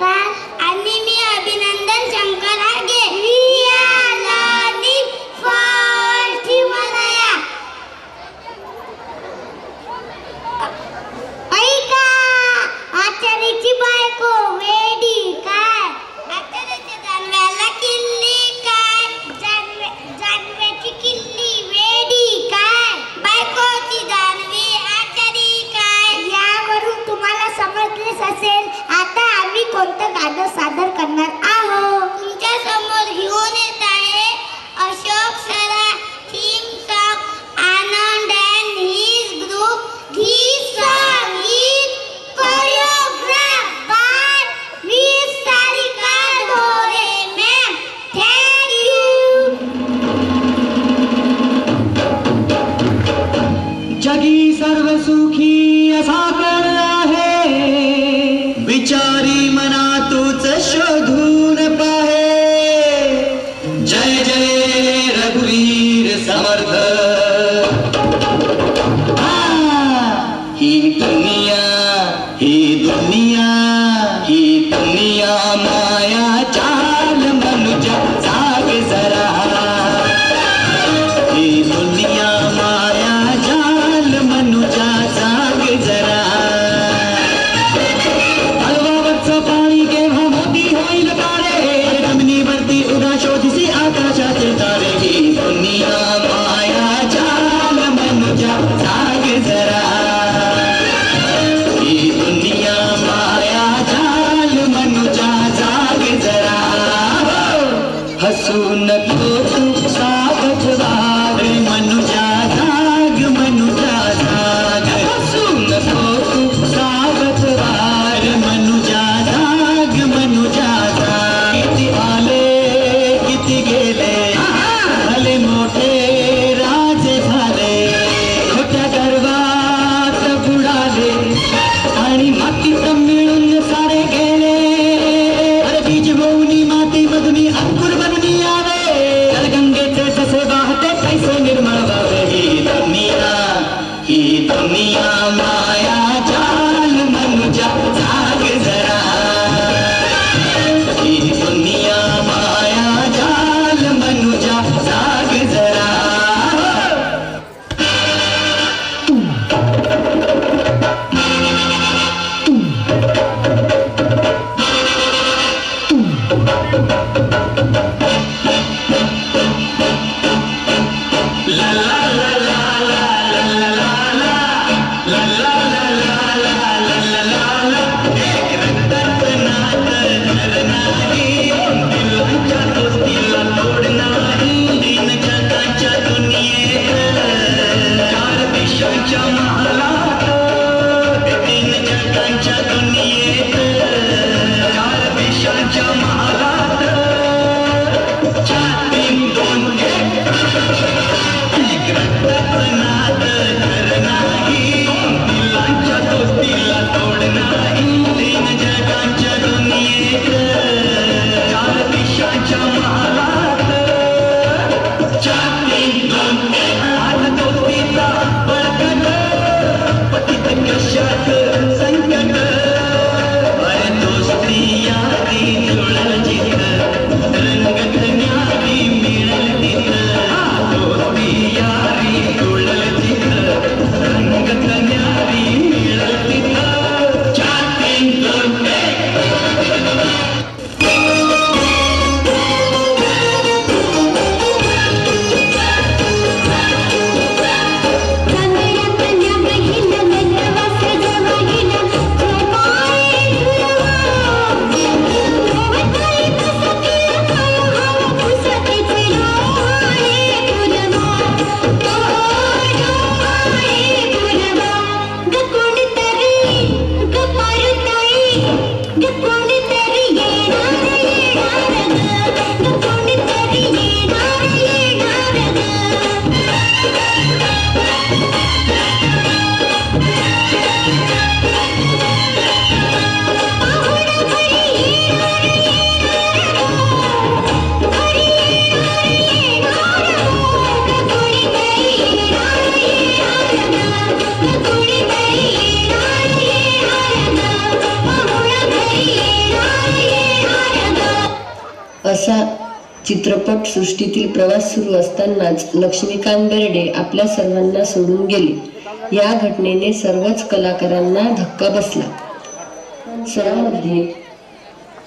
नमस्कार. आणि मी अभिनंदन शंकर हागे. We are learning for Himalaya. ऐका, आचार्याची बायको वेडी काय? आचार्याच्या जानव्याला किल्ली काय? जानव्याची किल्ली वेडी काय? बायकोची जानवी आचारी काय? यावरून तुम्हाला समजलेच असेल. आता आम्ही कोणतं गाणं सादर करणार आहोत. तुमच्या समोर घेऊन येत आहे अशोक सरा theme song Anand and his group. This song is choreographed by Miss Sarika Dore ma'am. Thank you. जगी सर्व सुखी असा कोण आहे, विचारी मना तूच शोधून पाहे. जय जय रघुवीर समर्थ. ही दुनिया माया चाल मनुजा जाग जरा. ही दुनिया माया जाल मनुजा जाग जरा. हलवावरचं पाणी केव्हा मोठी होईल काळे, जमिनीवरती उदा शोधिसी आकाशाचे तारे. ही दुनिया माया जाल मनुजा जाग जरा. ही दुनिया माया जाल मनुजा जाग जरा. हसू नको तू सावध वाग मनुजा जाग मनुजा जाग. हसू नको तू सावध वाग मनुजा जाग मनुजा जाग. किती आले किती गेले, भले मोठे राजे झाले. खोट्या गर्वात चित्रपट सृष्टीतील प्रवास सुरू असतानाच लक्ष्मीकांत बेर्डे आपल्या सर्वांना सोडून गेले. या घटनेने सर्वच कलाकारांना धक्का बसला.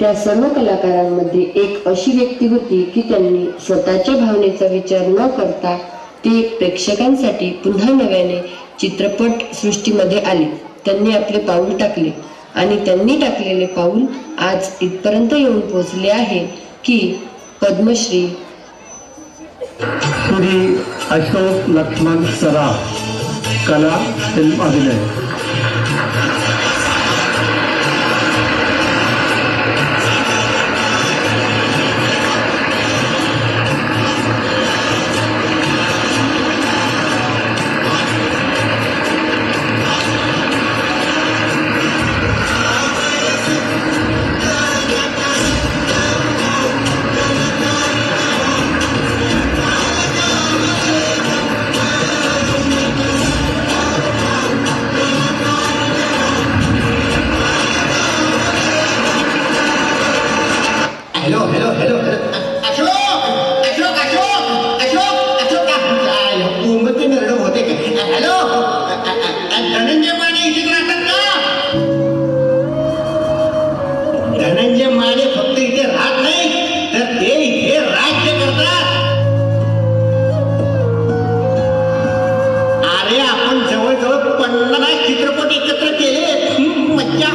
त्या सर्व कलाकारांमध्ये एक अशी व्यक्ती होती की त्यांनी स्वतःच्या भावनेचा विचार न करता ते प्रेक्षकांसाठी पुन्हा नव्याने चित्रपट सृष्टीमध्ये आले. त्यांनी आपले पाऊल टाकले आणि त्यांनी टाकलेले पाऊल आज इथपर्यंत येऊन पोहोचले आहे की पद्मश्री श्री अशोक लक्ष्मण सराफ, कला फिल्म अभिनय. Hello hello hello Ashok Ashok Ashok Ashok Ashok मुंबईचे नरड होते का? हॅलो धनंजय माने इथे राहतात का? धनंजय माने फक्त इथे राहत नाही तर ते इथे राज्य करतात. अरे आपण जवळजवळ 50 चित्रपट एकत्र केले. मज्जा.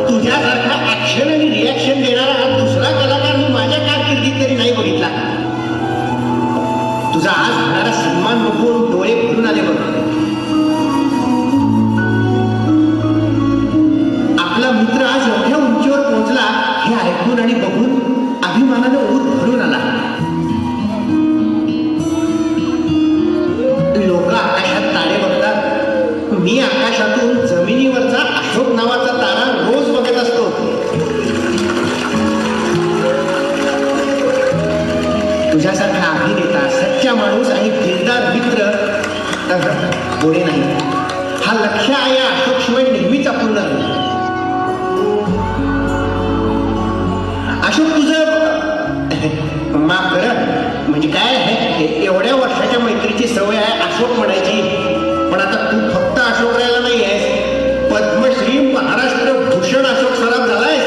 तुझ्यासारखा ऍक्शन आणि रिॲक्शन देणारा हा दुसरा कलाकार मी माझ्या कारकिर्दीत तरी नाही बघितला. तुझा आज होणारा सन्मान बघून डोळे भरून आले बघ. आपला मित्र आज एवढ्या उंचीवर पोहोचला हे ऐकून आणि बघून अभिमानानं ऊत भरून आला. लोक आकाशात तारे बघतात, मी आकाशातून जमिनीवरचा अशोक नावाचा तारा रोज बघत असतो. तुझ्यासारखा अभिनेता, सच्चा माणूस आणि दिलदार मित्र गोडे नाही. हा लक्ष्य आहे अशोक शिवाय नेहमीच अपूर्ण राहील. अशोक तुझं माफ कर, म्हणजे काय आहे, एवढ्या वर्षाच्या मैत्रीची सवय आहे अशोक म्हणायची. पण आता तू फक्त अशोक राहिला नाही आहेस, पद्मश्री महाराष्ट्र भूषण अशोक सराफ झालाय.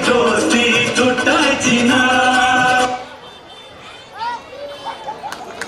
दोस्ती तुटायची नाही.